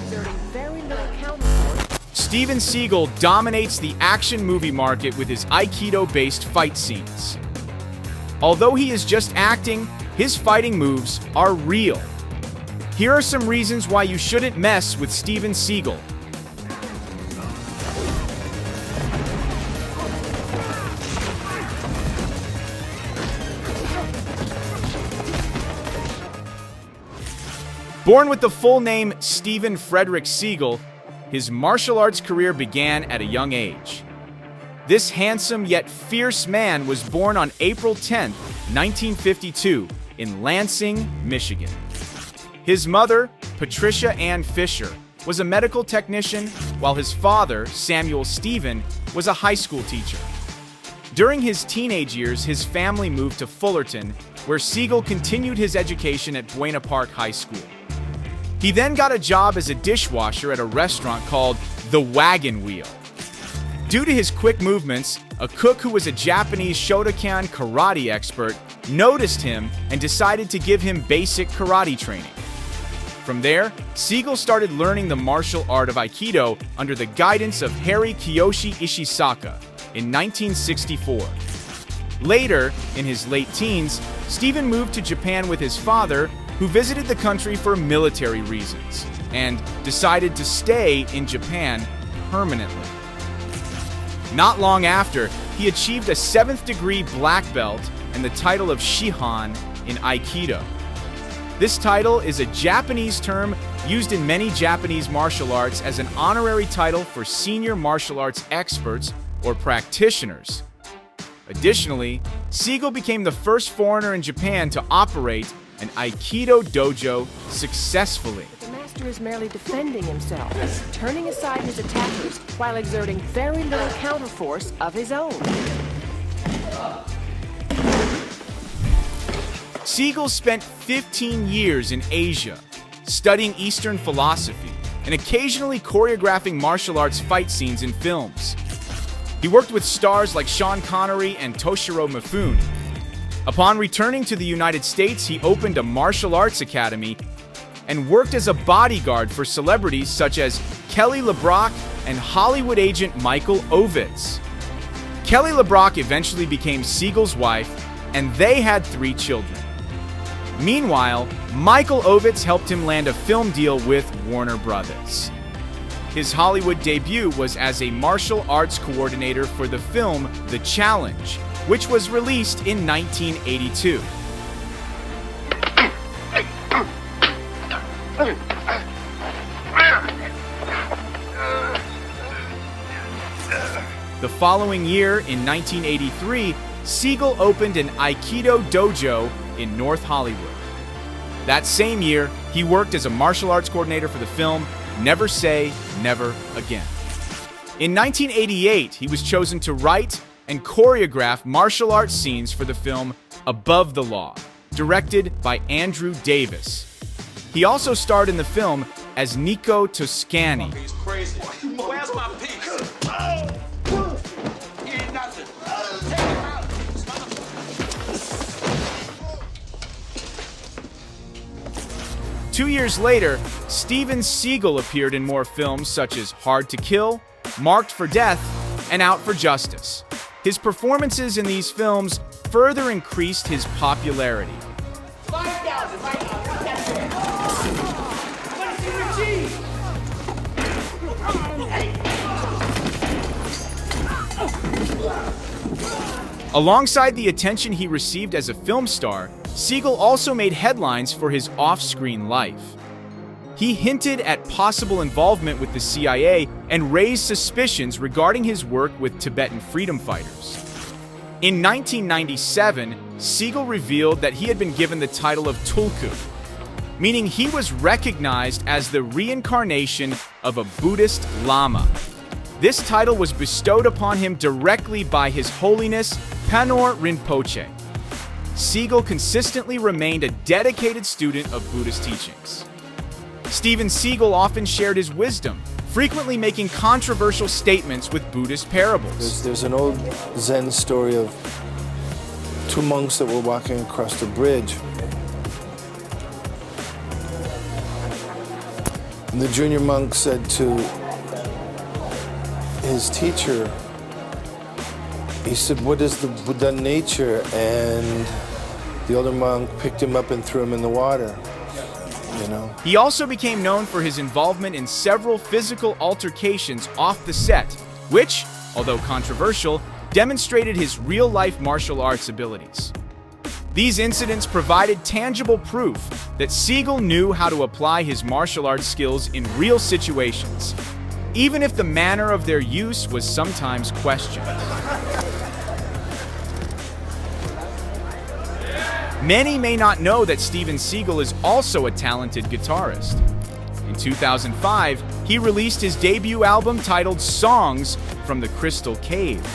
exerting very little counterforce. Steven Seagal dominates the action movie market with his Aikido-based fight scenes. Although he is just acting, his fighting moves are real. Here are some reasons why you shouldn't mess with Steven Seagal. Born with the full name Steven Frederick Seagal, his martial arts career began at a young age. This handsome yet fierce man was born on April 10, 1952, in Lansing, Michigan. His mother, Patricia Ann Fisher, was a medical technician, while his father, Samuel Stephen, was a high school teacher. During his teenage years, his family moved to Fullerton, where Seagal continued his education at Buena Park High School. He then got a job as a dishwasher at a restaurant called The Wagon Wheel. Due to his quick movements, a cook who was a Japanese Shotokan karate expert noticed him and decided to give him basic karate training. From there, Seagal started learning the martial art of Aikido under the guidance of Harry Kiyoshi Ishisaka in 1964. Later, in his late teens, Steven moved to Japan with his father, who visited the country for military reasons, and decided to stay in Japan permanently. Not long after, he achieved a 7th degree black belt and the title of Shihan in Aikido. This title is a Japanese term used in many Japanese martial arts as an honorary title for senior martial arts experts or practitioners. Additionally, Seagal became the first foreigner in Japan to operate an Aikido dojo successfully. The master is merely defending himself, turning aside his attackers while exerting very little counterforce of his own. Seagal spent 15 years in Asia, studying Eastern philosophy and occasionally choreographing martial arts fight scenes in films. He worked with stars like Sean Connery and Toshiro Mifune. Upon returning to the United States, he opened a martial arts academy and worked as a bodyguard for celebrities such as Kelly LeBrock and Hollywood agent Michael Ovitz. Kelly LeBrock eventually became Seagal's wife, and they had 3 children. Meanwhile, Michael Ovitz helped him land a film deal with Warner Brothers. His Hollywood debut was as a martial arts coordinator for the film The Challenge, which was released in 1982. The following year, in 1983, Seagal opened an Aikido dojo in North Hollywood. That same year, he worked as a martial arts coordinator for the film Never Say Never Again. In 1988, he was chosen to write and choreograph martial arts scenes for the film Above the Law, directed by Andrew Davis. He also starred in the film as Nico Toscani. He's crazy. Where's my piece? He ain't nothing. Take him out. 2 years later, Steven Seagal appeared in more films such as Hard to Kill, Marked for Death, and Out for Justice. His performances in these films further increased his popularity. Alongside the attention he received as a film star, Seagal also made headlines for his off-screen life. He hinted at possible involvement with the CIA and raised suspicions regarding his work with Tibetan freedom fighters. In 1997, Seagal revealed that he had been given the title of Tulku, meaning he was recognized as the reincarnation of a Buddhist Lama. This title was bestowed upon him directly by His Holiness Panor Rinpoche. Seagal consistently remained a dedicated student of Buddhist teachings. Steven Seagal often shared his wisdom, frequently making controversial statements with Buddhist parables. There's an old Zen story of 2 monks that were walking across the bridge. The junior monk said to his teacher, he said, "What is the Buddha nature?" And the older monk picked him up and threw him in the water, you know. He also became known for his involvement in several physical altercations off the set, which, although controversial, demonstrated his real-life martial arts abilities. These incidents provided tangible proof that Seagal knew how to apply his martial arts skills in real situations, even if the manner of their use was sometimes questioned. Many may not know that Steven Seagal is also a talented guitarist. In 2005, he released his debut album titled Songs from the Crystal Cave.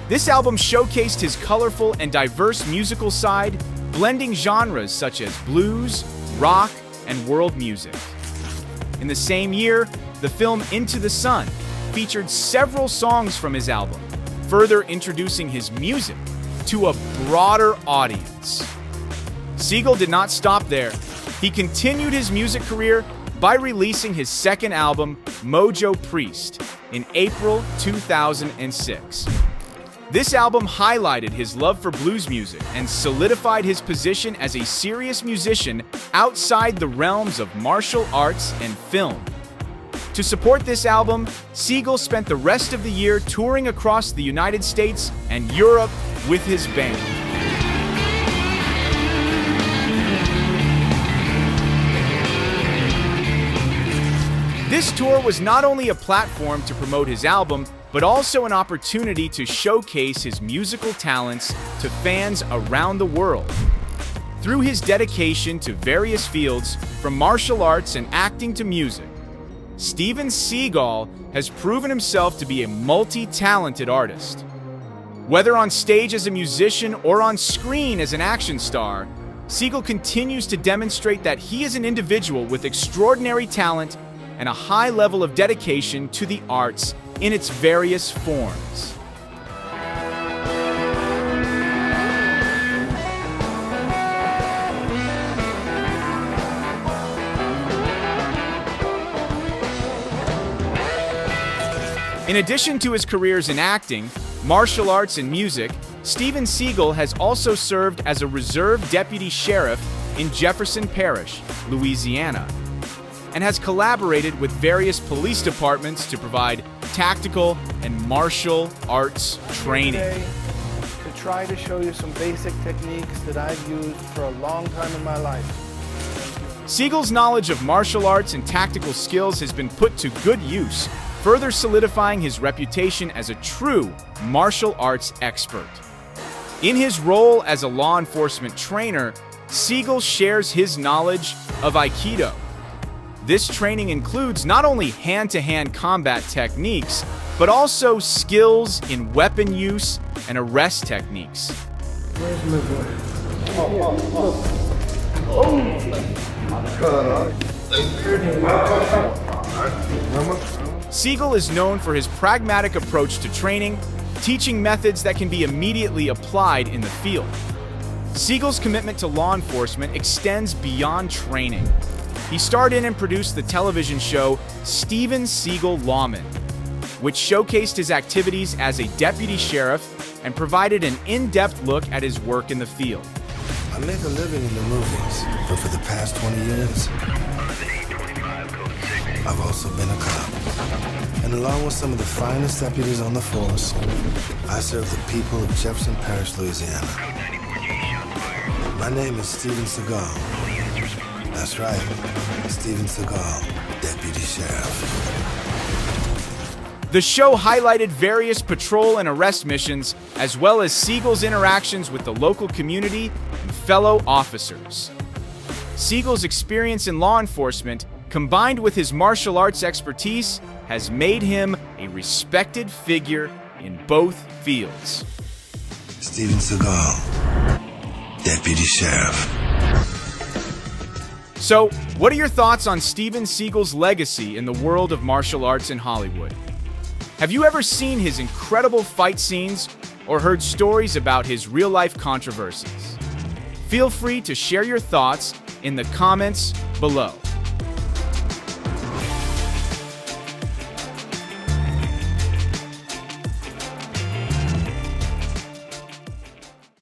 This album showcased his colorful and diverse musical side, blending genres such as blues, rock, and world music. In the same year, the film Into the Sun featured several songs from his album, further introducing his music to a broader audience. Seagal did not stop there. He continued his music career by releasing his second album, Mojo Priest, in April 2006. This album highlighted his love for blues music and solidified his position as a serious musician outside the realms of martial arts and film. To support this album, Seagal spent the rest of the year touring across the United States and Europe with his band. This tour was not only a platform to promote his album, but also an opportunity to showcase his musical talents to fans around the world. Through his dedication to various fields, from martial arts and acting to music, Steven Seagal has proven himself to be a multi-talented artist. Whether on stage as a musician or on screen as an action star, Seagal continues to demonstrate that he is an individual with extraordinary talent and a high level of dedication to the arts in its various forms. In addition to his careers in acting, martial arts, and music, Steven Seagal has also served as a reserve deputy sheriff in Jefferson Parish, Louisiana, and has collaborated with various police departments to provide tactical and martial arts training. Today, to try to show you some basic techniques that I've used for a long time in my life. Seagal's knowledge of martial arts and tactical skills has been put to good use, further solidifying his reputation as a true martial arts expert. In his role as a law enforcement trainer, Seagal shares his knowledge of Aikido. This training includes not only hand-to-hand combat techniques, but also skills in weapon use and arrest techniques. Where's my boy? Seagal is known for his pragmatic approach to training, teaching methods that can be immediately applied in the field. Seagal's commitment to law enforcement extends beyond training. He starred in and produced the television show Steven Seagal Lawman, which showcased his activities as a deputy sheriff and provided an in-depth look at his work in the field. I make a living in the movies, but for the past 20 years, I've also been a cop. And along with some of the finest deputies on the force, I serve the people of Jefferson Parish, Louisiana. My name is Steven Seagal. That's right, Steven Seagal, Deputy Sheriff. The show highlighted various patrol and arrest missions, as well as Seagal's interactions with the local community and fellow officers. Seagal's experience in law enforcement, combined with his martial arts expertise, has made him a respected figure in both fields. Steven Seagal, Deputy Sheriff. So, what are your thoughts on Steven Seagal's legacy in the world of martial arts in Hollywood? Have you ever seen his incredible fight scenes or heard stories about his real-life controversies? Feel free to share your thoughts in the comments below.